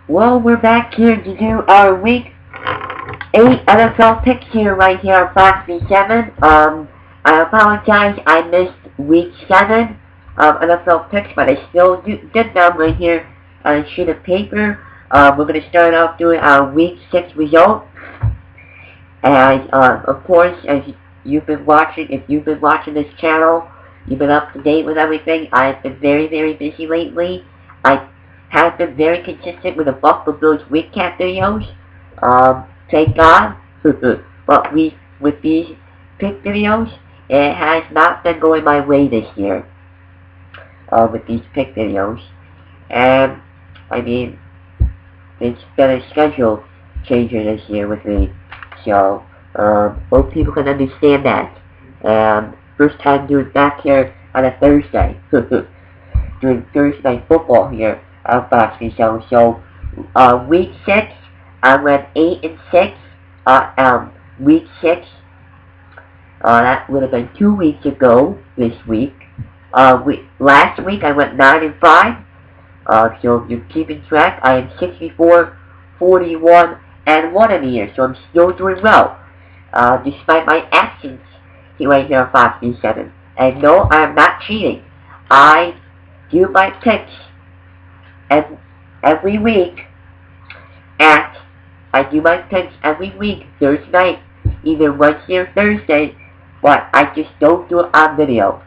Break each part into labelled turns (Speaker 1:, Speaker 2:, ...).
Speaker 1: Well, we're back here to do our Week 8 NFL picks here, right here on Fox 7. I apologize, I missed Week 7 NFL picks, but I still did them right here on a sheet of paper. We're going to start off doing our Week 6 result. And, of course, as you've been watching, if you've been watching this channel, you've been up to date with everything. I've been very, very busy lately. I have been very consistent with the Buffalo Bills recap videos. Thank God. But with these pick videos, it has not been going my way this year. With these pick videos. And, I mean, it's been a schedule changer this year with me. So, hope people can understand that. First time doing back here on a Thursday. Doing Thursday night football here on Fox 7. So, Week 6, I went 8-6. Week 6, that would have been 2 weeks ago this week. Last week I went 9-5. So if you're keeping track, I am 64, 41, and 1 in the year. So I'm still doing well, despite my absence right here on Fox 7. And no, I am not cheating. I do my picks every week. I do my picks every week, Thursday night, either Wednesday or Thursday, but I just don't do it on video.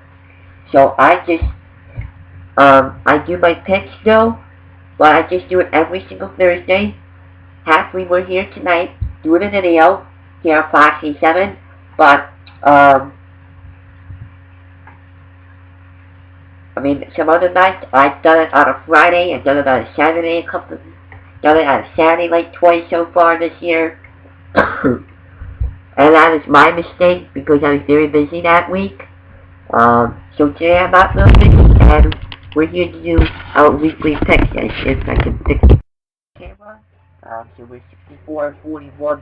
Speaker 1: So I do my picks still, but I just do it every single Thursday. Halfway we're here tonight, doing a video here on Fox 7, but, I mean, some other nights, I've done it on a Friday, I've done it on a Saturday, done it on a Saturday like twice so far this year. And that is my mistake because I was very busy that week. So today I'm not really busy and we're here to do our weekly picks. If I can fix the camera. So we're 64, 41,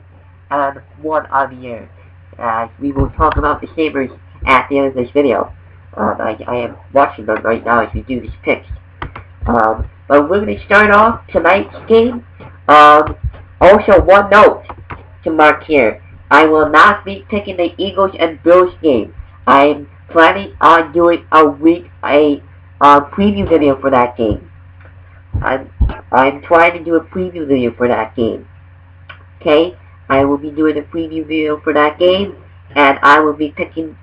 Speaker 1: and 1 on the year. We will talk about the Sabres at the end of this video. I am watching them right now as we do these picks. But we're going to start off tonight's game. Also, one note to mark here. I will not be picking the Eagles and Bills game. I'm planning on doing a preview video for that game. I'm trying to do a preview video for that game. Okay? I will be doing a preview video for that game, and I will be picking,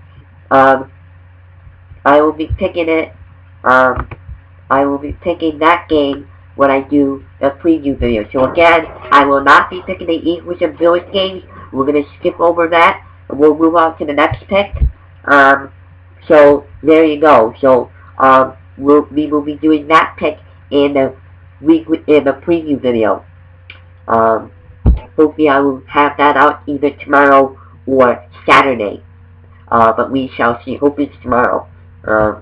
Speaker 1: that game when I do a preview video. So again, I will not be picking the Eagles and Bills games. We're going to skip over that. We'll move on to the next pick. So there you go. So we will be doing that pick in the preview video. Hopefully I will have that out either tomorrow or Saturday. But we shall see. Hopefully it's tomorrow. I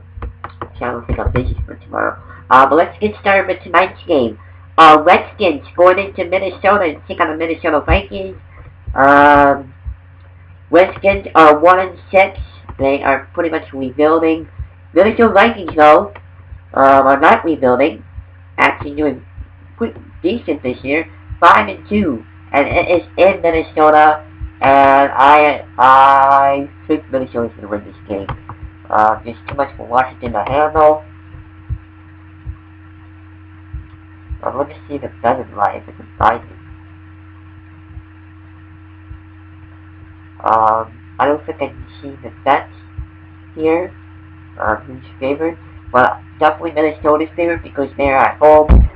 Speaker 1: don't think I'm busy for tomorrow. But let's get started with tonight's game. Redskins going into Minnesota to take on the Minnesota Vikings. Redskins are 1-6. They are pretty much rebuilding. Minnesota Vikings, though, are not rebuilding. Actually doing pretty decent this year. 5-2. And it is in Minnesota. And I think Minnesota's going to win this game. There's too much for Washington to handle. Let me see the betting line if I can find it. I don't think I can see the bets here. Who's favored? But definitely Minnesota's favored because they're at home.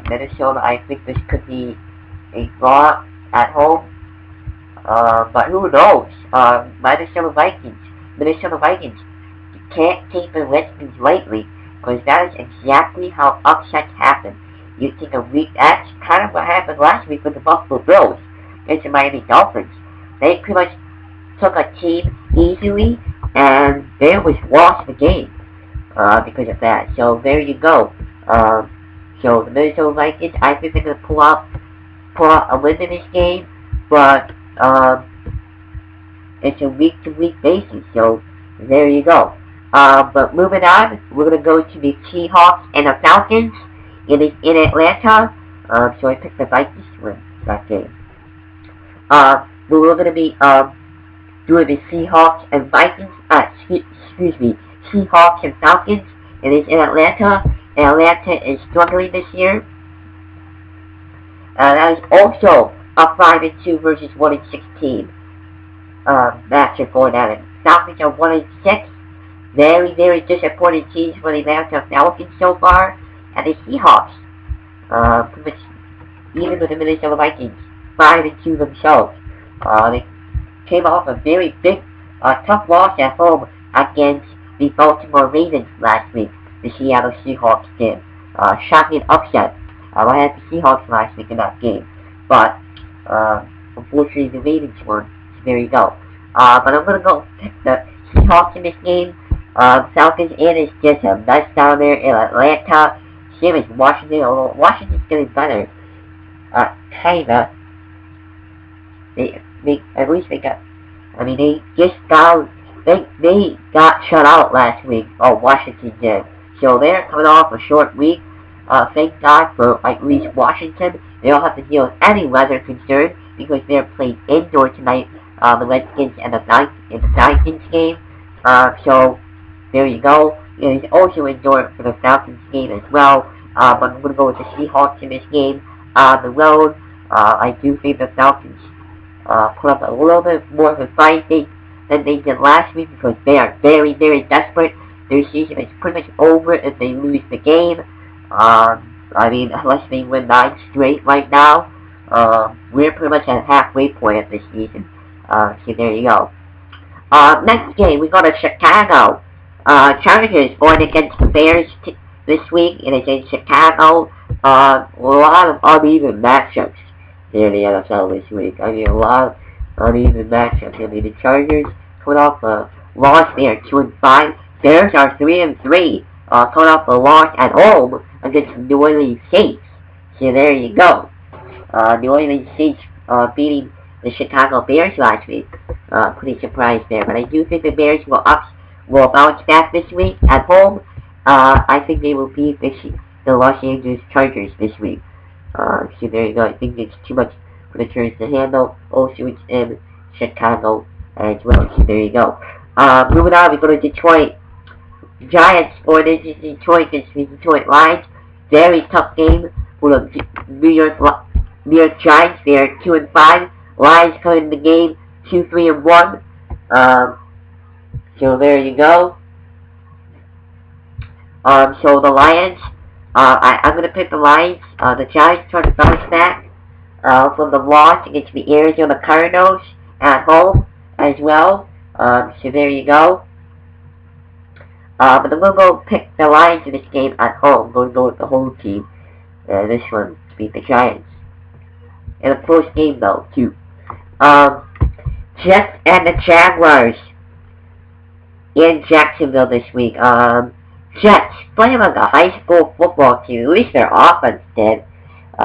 Speaker 1: Minnesota, I think this could be a draw at home. But who knows? Minnesota Vikings, you can't take the Redskins lightly, because that is exactly how upsets happen. You take a week, that's kind of what happened last week with the Buffalo Bills against the Miami Dolphins. They pretty much took a team easily, and they almost lost the game, because of that. So there you go. So the Minnesota Vikings, I think they're going to pull out a win in this game, but, it's a week-to-week basis, so there you go. But moving on, we're going to go to the Seahawks and the Falcons in Atlanta. So I picked the Vikings to win that game. We're going to be doing the Seahawks and Vikings. Excuse me, Seahawks and Falcons. It is in Atlanta, and Atlanta is struggling this year. That is also a 5-2 versus 1-16 matchup going at it. Falcons are 1-6. Very, very disappointing teams for the Atlanta Falcons so far, and the Seahawks, pretty much even with the Minnesota Vikings, 5-2 themselves. They came off a very big, tough loss at home against the Baltimore Ravens last week. The Seattle Seahawks did. Shocking upset. I had the Seahawks last week in that game, but unfortunately the Ravens won. So there you go. But I'm gonna go pick the Seahawks in this game. Falcons, and it's just a mess down there in Atlanta. Same as Washington, although Washington's getting better. Kinda. At least they got, they just got, they got shut out last week. Oh, Washington did. So they're coming off a short week. Thank God for at least Washington. They don't have to deal with any weather concern because they're playing indoor tonight. The Redskins and the Falcons game. So there you go. It is also indoor for the Falcons game as well. But I'm going to go with the Seahawks in this game on the road. I do think the Falcons put up a little bit more of a fight than they did last week because they are very, very desperate. Their season is pretty much over if they lose the game. Unless they win 9 straight right now. We're pretty much at halfway point of this season. So there you go. Next game, we go to Chicago. Chargers going against the Bears this week. It is in Chicago. A lot of uneven matchups in the NFL this week. A lot of uneven matchups. The Chargers coming off a loss. They are 2-5. Bears are 3-3. Coming off a loss at home against New Orleans Saints. So there you go. New Orleans Saints beating the Chicago Bears last week. Pretty surprised there, but I do think the Bears will bounce back this week at home. I think they will beat the Los Angeles Chargers this week. So there you go. I think it's too much for the Chargers to handle. Also, it's in Chicago as well. So there you go. Moving on, we go to Detroit. Giants going into Detroit against the Detroit Lions. Very tough game for the New York Giants. They are 2-5. Lions coming in the game 2-3-1. So there you go. So the Lions, I'm gonna pick the Lions. The Giants try to bounce back from the loss against the Arizona Cardinals at home as well. So there you go. But I'm gonna go pick the Lions in this game at home. I'm gonna go with the home team. This one to beat the Giants. And a close game though too. Jets and the Jaguars in Jacksonville this week. Jets playing like a high school football team. At least their offense did.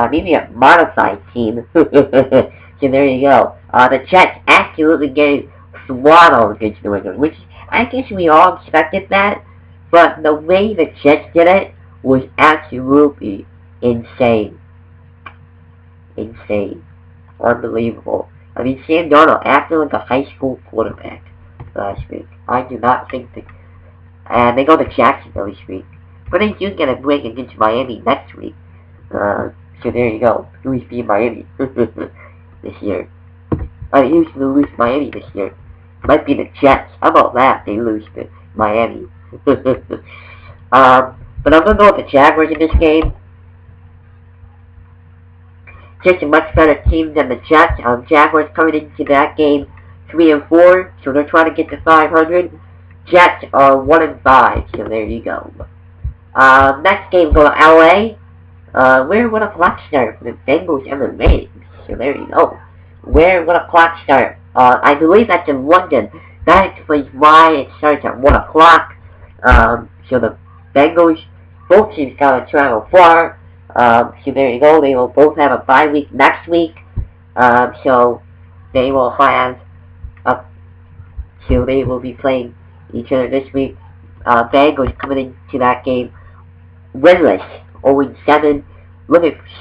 Speaker 1: Maybe a modified team. So there you go. The Jets absolutely getting swaddled against New England, which I guess we all expected that. But the way the Jets did it was absolutely insane. Insane. Unbelievable. Sam Darnold acted like a high school quarterback last week. I do not think that. And they go to Jacksonville this week. But they do get a break against Miami next week. So there you go. Who's beat Miami this year? Who's going to lose Miami this year? Might be the Jets. How about that? They lose to Miami. But I'm going to go with the Jaguars in this game. Just a much better team than the Jets. Jaguars coming into that game 3-4, so they're trying to get to 500. Jets are 1-5, so there you go. Next game, go to LA. Where would a clock start for the Bengals and the Ravens? So there you go. Where would a clock start? I believe that's in London. That explains why it starts at 1 o'clock. So the Bengals, both teams gotta travel far. So there you go. They will both have a bye week next week. So they will have so they will be playing each other this week. Bengals coming into that game winless, 0-7.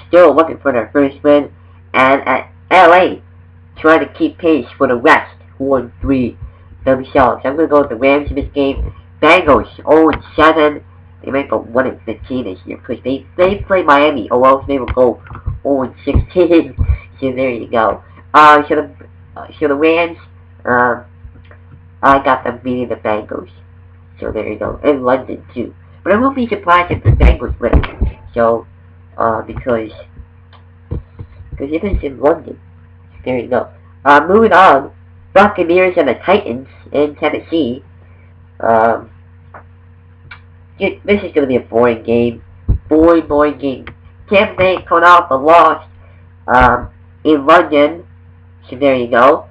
Speaker 1: still looking for their first win, and at LA trying to keep pace for the West, 4-3 themselves. I'm gonna go with the Rams in this game. Bengals 0-7. They might go 1-15 this year because they play Miami, or else they will go 0-16. So there you go. So the Rams, I got them beating the Bengals. So there you go. In London too. But I won't be surprised if the Bengals win. So, because it is in London. There you go. Moving on. Buccaneers and the Titans in Tennessee. This is going to be a boring game. Boring game. Tampa Bay coming off a loss in London. So there you go.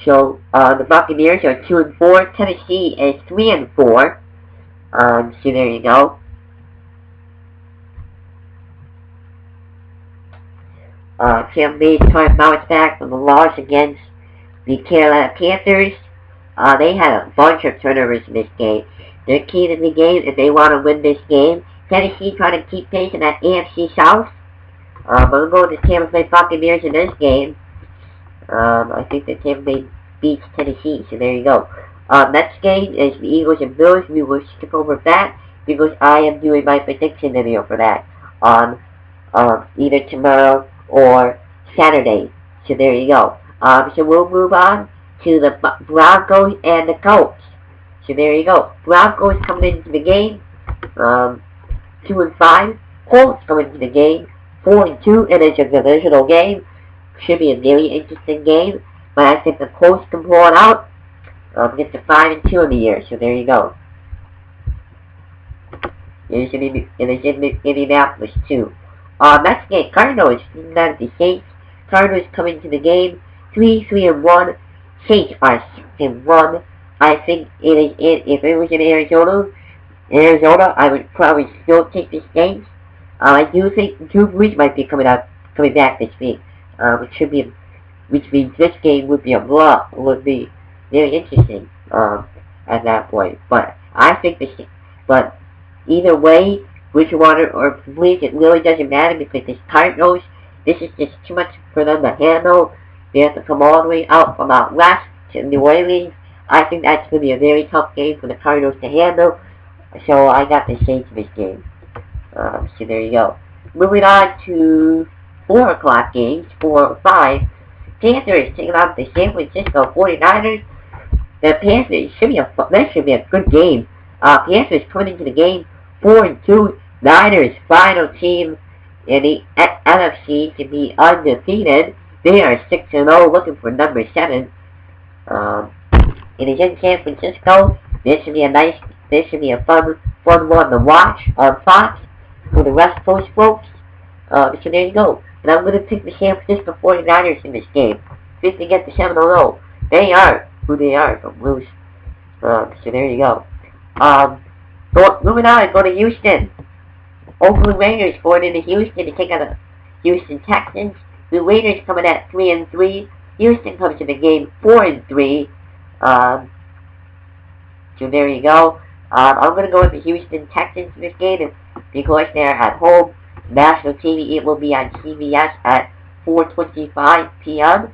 Speaker 1: So the Buccaneers are 2-4. Tennessee is 3-4. So there you go. Tampa Bay is trying to bounce back from the loss against the Carolina Panthers. They had a bunch of turnovers in this game. They're key to the game if they want to win this game. Tennessee trying to keep pace in that AFC South. But we'll go with the Tampa Bay Buccaneers in this game. I think that Tampa Bay beats Tennessee, so there you go. Next game is the Eagles and Bills. We will skip over that because I am doing my prediction video for that on either tomorrow or Saturday. So there you go. So we'll move on to the Broncos and the Colts. So there you go. Broncos coming into the game, 2-5. Colts coming into the game, 4-2. It is a divisional game. Should be a very interesting game. But I think the Colts can pull it out. Get to 5-2 in the year. So there you go. It is in Indianapolis too. Next game, Cardinals not the Saints. Cardinals coming to the game, 3-1. Saints are 6-1. I think if it was in Arizona, I would probably still take the Saints. I do think Drew Brees might be coming back this week, which means this game would be very interesting at that point. But I think but either way, Bridgewater or Brees, it really doesn't matter because this Cardinals, this is just too much for them to handle. They have to come all the way out from out west to New Orleans. I think that's going to be a very tough game for the Cardinals to handle. So I got the Saints in this game. So there you go. Moving on to 4 o'clock games, 4 or 5. Panthers taking on the San Francisco 49ers. The Panthers that should be a good game. Panthers coming into the game 4-2. Niners final team in the NFC to be undefeated. They are 6-0, looking for number 7. It is in San Francisco. This should be a fun one to watch on Fox for the West Coast folks. So there you go. And I'm going to pick the San Francisco 49ers in this game. If they get to 7-0, they are who they are from Bruce. So there you go. Moving on, go to Houston. Oakland Raiders going into Houston to take on the Houston Texans. The Raiders coming at 3-3. Houston comes to the game 4-3. So there you go. I'm going to go with the Houston Texans in this game because they're at home. National TV, it will be on CBS at 4:25 p.m.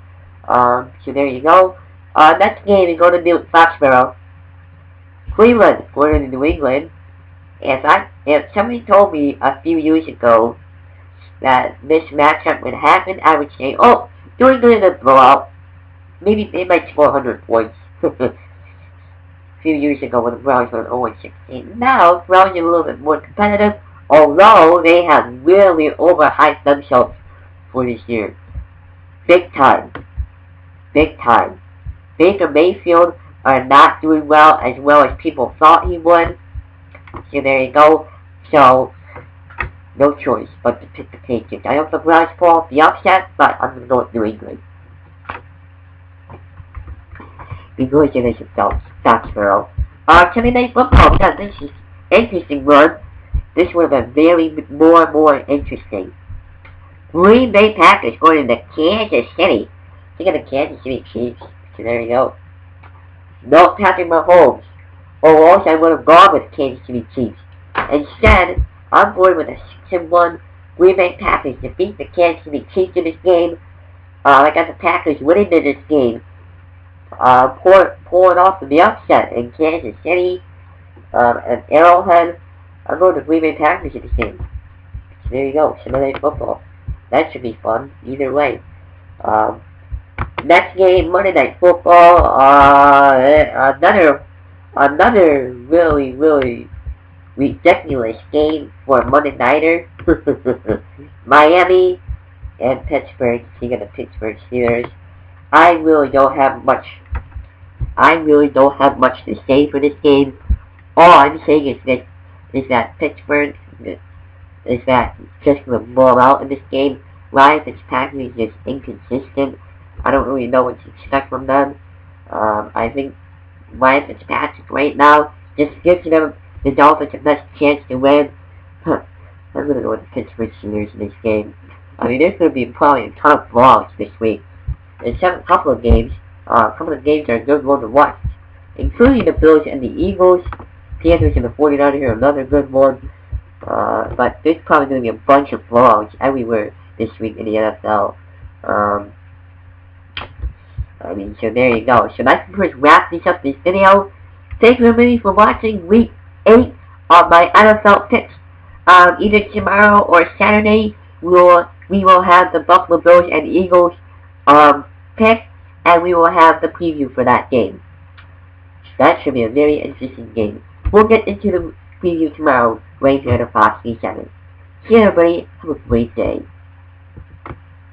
Speaker 1: So there you go. Next game, we go to Foxborough. Cleveland going to New England. If somebody told me a few years ago that this matchup would happen, I would say, oh, New England will blow out. Maybe they might score 100 points. A few years ago when the Browns were 0-16. Now, the Browns are a little bit more competitive, although they have really overhyped themselves for this year. Big time. Big time. Baker Mayfield are not doing well as people thought he would. So there you go. So, no choice but to pick the Patriots. I hope the Browns pull off the upset, but I'm going to go with New England. Because it is Foxborough. Sunday Night Football. Yeah, this is interesting one. This would have been very more interesting. Green Bay Packers going into Kansas City. Look at the Kansas City Chiefs. So there you go. No Patrick Mahomes. Or else I would have gone with Kansas City Chiefs. Instead, I'm going with the 10-1. Green Bay Packers defeat the Kansas City Chiefs in this game. I got the Packers winning in this game. Pulling off the upset in Kansas City and Arrowhead. I'm going to Green Bay Packers in this game. So there you go, Sunday Night Football. That should be fun, either way. Next game, Monday Night Football. Another really ridiculous game for a Monday Nighter. Miami and Pittsburgh, taking the Pittsburgh Steelers. I really don't have much to say for this game. All I'm saying is that Pittsburgh is just going to blow out in this game. Ryan Fitzpatrick is just inconsistent. I don't really know what to expect from them. I think Ryan Fitzpatrick right now just gives them the Dolphins the best chance to win. I'm going to go with the Pittsburgh Steelers in this game. I mean, there's going to be probably a ton of vlogs this week. There's a couple of games. A couple of games are a good one to watch, including the Bills and the Eagles. Panthers and the 49ers are another good one. But there's probably going to be a bunch of vlogs everywhere this week in the NFL. I mean, so there you go. So that's pretty much wrap this up this video. Thank you everybody for watching week 8 of my NFL picks. Either tomorrow or Saturday, we will have the Buffalo Bills and Eagles pick, and we will have the preview for that game. That should be a very interesting game. We'll get into the preview tomorrow right here at Fox 7. See you everybody. Have a great day.